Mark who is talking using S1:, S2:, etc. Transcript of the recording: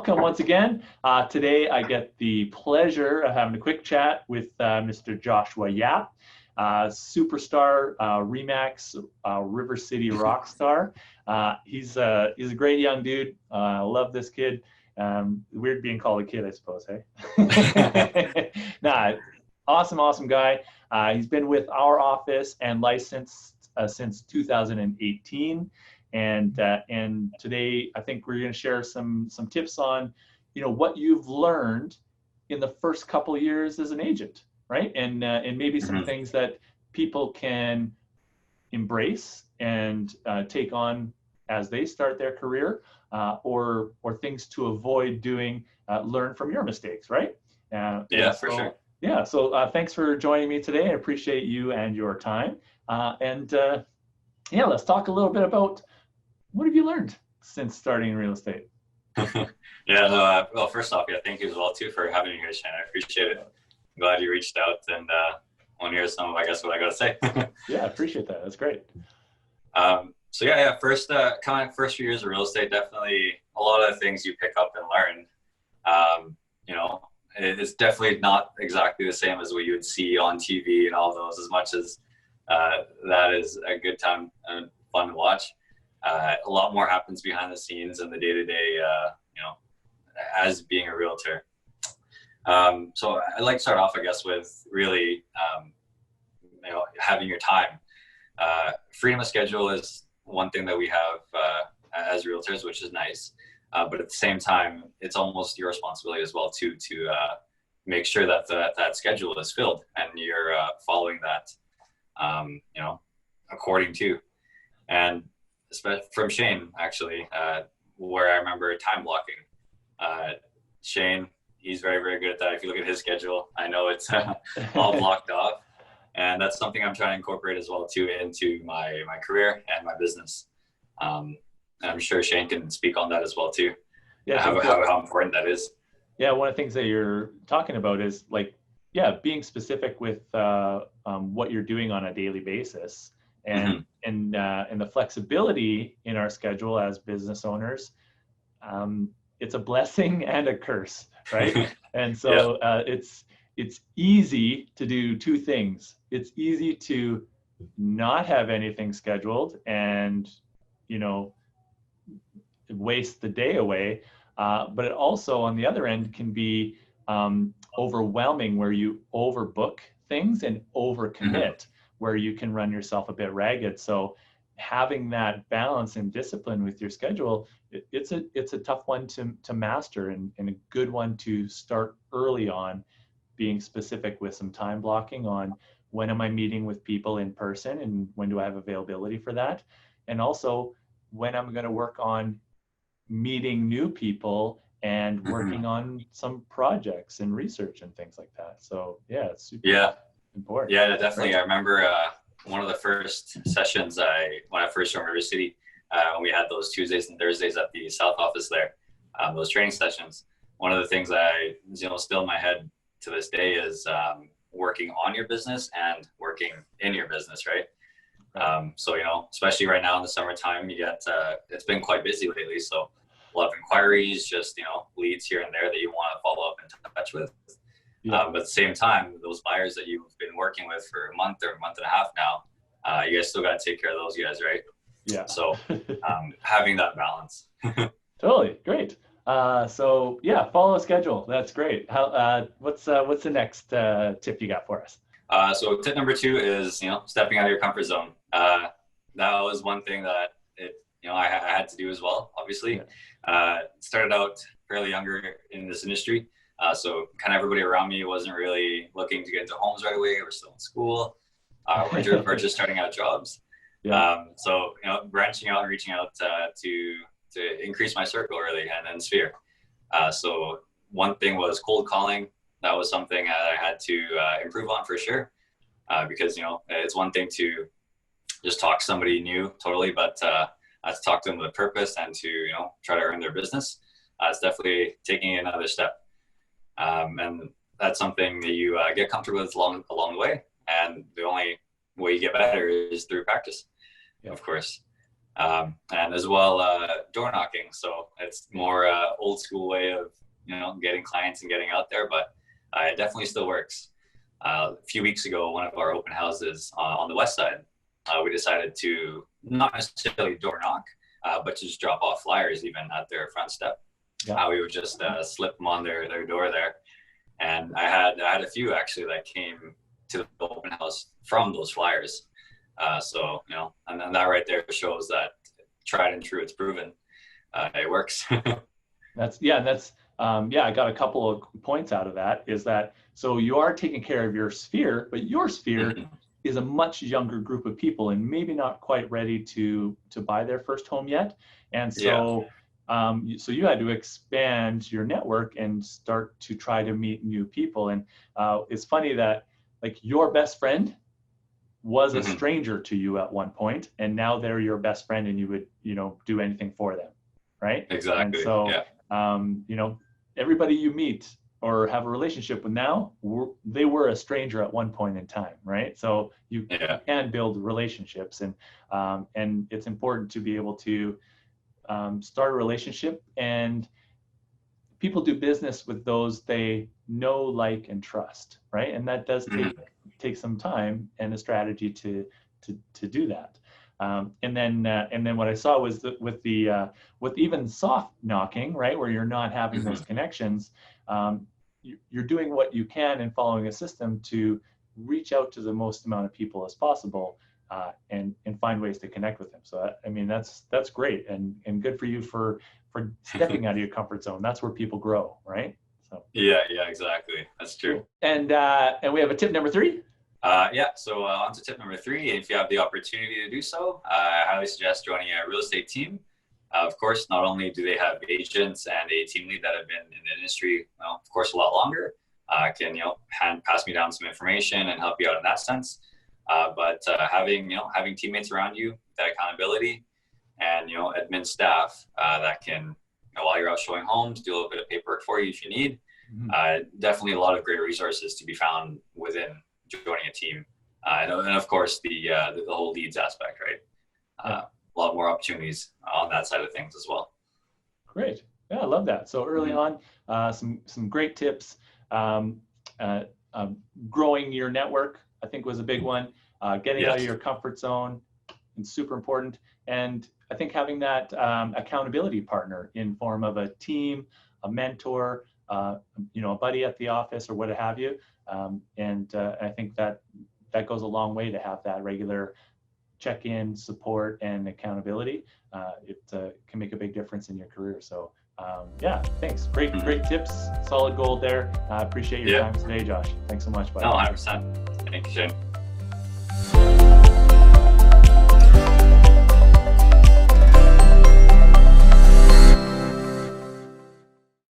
S1: welcome once again. Today I get the pleasure of having a quick chat with Mr. Joshua Yap, superstar, REMAX, River City rock star. He's a great young dude. I love this kid. Weird being called a kid, I suppose, hey? Nah, awesome guy. He's been with our office and licensed since 2018. And today I think we're going to share some tips on, what you've learned in the first couple of years as an agent, right? And maybe some things that people can embrace and take on as they start their career, or things to avoid doing, learn from your mistakes, right?
S2: For sure.
S1: Yeah, so thanks for joining me today. I appreciate you and your time. Let's talk a little bit about what have you learned since starting in real estate?
S2: Well, first off, thank you as well too for having me here, Shane. I appreciate it. I'm glad you reached out and want to hear some of, I guess, what I got to say.
S1: Yeah, I appreciate that. That's great.
S2: First, kind of first few years of real estate, definitely a lot of the things you pick up and learn. It's definitely not exactly the same as what you would see on TV and all those, as much as that is a good time and fun to watch. A lot more happens behind the scenes in the day-to-day, as being a realtor. So I'd like to start off, I guess, with really, having your time. Freedom of schedule is one thing that we have as realtors, which is nice. But at the same time, it's almost your responsibility as well to make sure that that schedule is filled and you're following that, according to. And from Shane, actually, where I remember time blocking. Shane, he's very, very good at that. If you look at his schedule, I know it's all blocked off. And that's something I'm trying to incorporate as well too into my career and my business. And I'm sure Shane can speak on that as well too. Yeah, how important that is.
S1: Yeah, one of the things that you're talking about is being specific with what you're doing on a daily basis, and the flexibility in our schedule as business owners. It's a blessing and a curse, right? And so it's easy to do two things. It's easy to not have anything scheduled and waste the day away, but it also, on the other end, can be overwhelming, where you overbook things and overcommit, where you can run yourself a bit ragged. So having that balance and discipline with your schedule, it's a tough one to master, and a good one to start early on, being specific with some time blocking on when am I meeting with people in person and when do I have availability for that, and also when I'm going to work on meeting new people and working on some projects and research and things like that. So it's super important.
S2: Yeah, definitely. Right. I remember one of the first sessions when I first joined River City, when we had those Tuesdays and Thursdays at the South office there, those training sessions. One of the things still in my head to this day is working on your business and working in your business, right? Especially right now in the summertime, you get it's been quite busy lately, so a lot of inquiries, just leads here and there that you want to follow up and touch with. But at the same time, those buyers that you've been working with for a month or a month and a half now, you guys still got to take care of those guys, right? Yeah. So having that balance.
S1: Totally great. Follow a schedule. That's great. What's the next tip you got for us?
S2: So tip number 2 is stepping out of your comfort zone. That was one thing that I had to do as well. Obviously, started out fairly younger in this industry, so kind of everybody around me wasn't really looking to get into homes right away. We're still in school. We're just starting out jobs. So branching out and reaching out to increase my circle really and sphere. So one thing was cold calling. That was something I had to improve on for sure, because it's one thing to just talk to somebody new totally, but to talk to them with a purpose and to try to earn their business, it's definitely taking another step, and that's something that you get comfortable with along the way, and the only way you get better is through practice, of course. and as well door knocking. So it's more old school way of getting clients and getting out there, but it definitely still works. A few weeks ago, one of our open houses on the west side, we decided to not necessarily door knock, but just drop off flyers even at their front step.
S1: Yeah.
S2: We would just slip them on their door there. And I had a few actually that came to the open house from those flyers. So, and then that right there shows that tried and true, it's proven. It works.
S1: I got a couple of points out of that. Is that so you are taking care of your sphere, but your sphere is a much younger group of people and maybe not quite ready to buy their first home yet. And so so you had to expand your network and start to try to meet new people. And it's funny that like your best friend was a stranger to you at one point, and now they're your best friend and you would, do anything for them. Right?
S2: Exactly.
S1: And so, everybody you meet or have a relationship with now, they were a stranger at one point in time, right? So you can build relationships, and it's important to be able to start a relationship, and people do business with those they know, like, and trust, right? And that does take some time and a strategy to do that. And then what I saw was that with even soft knocking, right, where you're not having those connections, you're doing what you can and following a system to reach out to the most amount of people as possible, and find ways to connect with them. So that's great, and good for you for stepping out of your comfort zone. That's where people grow, right? So
S2: yeah, exactly. That's true.
S1: And we have a tip number 3.
S2: So on to tip number 3. If you have the opportunity to do so, I highly suggest joining a real estate team. Of course, not only do they have agents and a team lead that have been in the industry, of course, a lot longer, can pass me down some information and help you out in that sense. But having teammates around you, that accountability, and admin staff that can, while you're out showing homes, do a little bit of paperwork for you if you need. Definitely a lot of great resources to be found within joining a team, and of course the whole leads aspect, right? A lot more opportunities on that side of things as well.
S1: Great. Yeah, I love that. So early on, some great tips. Growing your network, I think, was a big one. Getting out of your comfort zone is super important. And I think having that accountability partner in form of a team, a mentor, a buddy at the office or what have you. And I think that goes a long way to have that regular check-in, support, and accountability. It can make a big difference in your career. So thanks. Great tips. Solid gold there. I appreciate your time today, Josh. Thanks so much, buddy.
S2: No, 100%. Thank you, Shane.